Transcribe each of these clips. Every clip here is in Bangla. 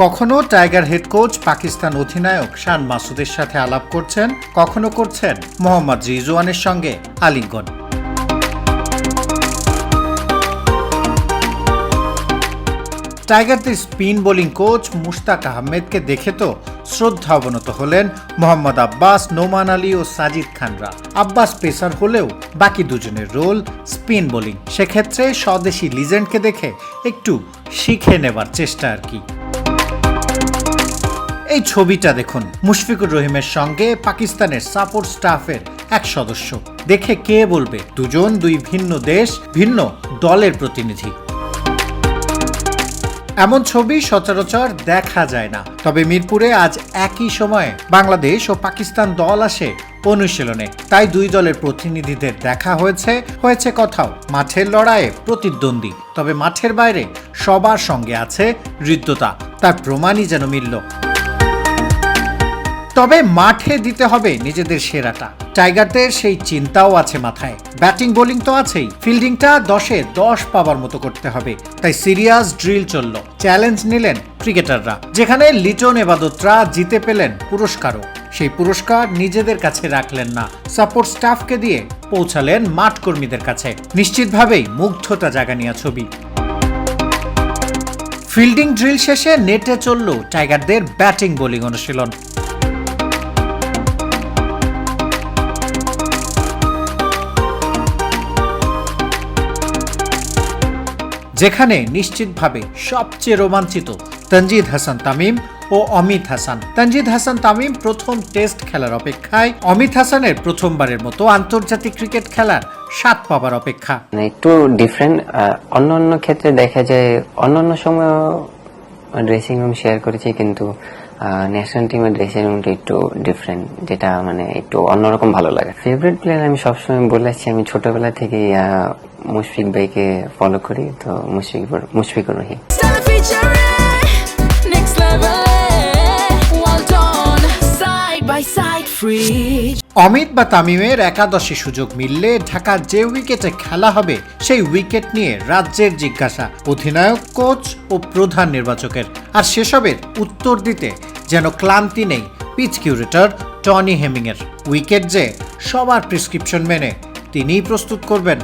কখনো টাইগার হেড কোচ পাকিস্তান অধিনায়ক শান মাসুদের সাথে আলাপ করছেন, কখনো করছেন মোহাম্মদ রিজওয়ানের সঙ্গে আলিঙ্গন। টাইগারদের স্পিন বোলিং কোচ মুশতাক আহমেদকে দেখে তো শ্রদ্ধা অবনত হলেন মোহাম্মদ আব্বাস, নোমান আলী ও সাজিদ খানরা। আব্বাস পেসার হলেও বাকি দুজনের রোল স্পিন বোলিং। সেক্ষেত্রে স্বদেশি লিজেন্ডকে দেখে একটু শিখে নেবার চেষ্টা আর কি। এই ছবিটা দেখুন, মুশফিকুর রহিমের সঙ্গে পাকিস্তানের সাপোর্ট স্টাফের এক সদস্য। দেখে কে বলবে দুজন দুই ভিন্ন দেশ, ভিন্ন দলের প্রতিনিধি। এমন ছবি সচরাচর দেখা যায় না। তবে মিরপুরে আজ একই সময়ে বাংলাদেশ ও পাকিস্তান দল আসে অনুশীলনে। তাই দুই দলের প্রতিনিধিদের দেখা হয়েছে কোথাও মাঠের লড়াইয়ে প্রতিদ্বন্দ্বী, তবে মাঠের বাইরে সবার সঙ্গে আছে হৃদ্যতা। তার প্রমাণই যেন মিলল। তবে মাঠে দিতে হবে নিজেদের সেরাটা। টাইগারদের সেই চিন্তাও আছে মাথায়। ব্যাটিং বোলিং তো আছেই, ফিল্ডিংটা 10-এ 10 পাওয়ার মতো করতে হবে। তাই সিরিয়াস ড্রিল চলল। চ্যালেঞ্জ নিলেন ক্রিকেটাররা, যেখানে লিটন এবাদতরা জিতে পেলেন পুরস্কারও। সেই পুরস্কার নিজেদের কাছে রাখলেন না, সাপোর্ট স্টাফকে দিয়ে পৌঁছালেন মাঠ কর্মীদের কাছে। নিশ্চিতভাবেই মুগ্ধতা জাগানিয়া ছবি। ফিল্ডিং ড্রিল শেষে নেটে চলল টাইগারদের ব্যাটিং বোলিং অনুশীলন। যেখানে নিশ্চিতভাবে সবচেয়ে রোমাঞ্চিত তানজিদ হাসান তামিম ও অমিত হাসান। তানজিদ হাসান তামিম প্রথম টেস্ট খেলার অপেক্ষায়, অমিত হাসানের প্রথমবারের মতো আন্তর্জাতিক ক্রিকেট খেলার স্বাদ পাবার অপেক্ষা। একটু ডিফারেন্ট। অন্য ক্ষেত্রে দেখা যায় অন্যান্য সময় ড্রেসিং রুম শেয়ার করেছি, কিন্তু ন্যাশনাল টিমের ড্রেসিং রুমটা একটু ডিফারেন্ট, যেটা মানে একটু অন্যরকম ভালো লাগে। ফেভারিট প্লেয়ার আমি সবসময় বলে আসছি, আমি ছোটবেলা থেকে মুশফিক ভাইকে ফলো করি, তো মুশফিকুর রহিম। অমিত বা তামিমের একাদশে সুযোগ মিললে ঢাকার যে উইকেটে খেলা হবে সেই উইকেট নিয়ে রাজ্যের জিজ্ঞাসা অধিনায়ক, কোচ ও প্রধান নির্বাচকের। আর সেসবের উত্তর দিতে যেন ক্লান্তি নেই পিচ কিউরেটর টনি হেমিংয়ের। উইকেট যে সবার প্রেসক্রিপশন মেনে তিনিই প্রস্তুত করবেন।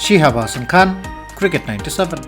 শিহাব হাসান খান, ক্রিকেট 97।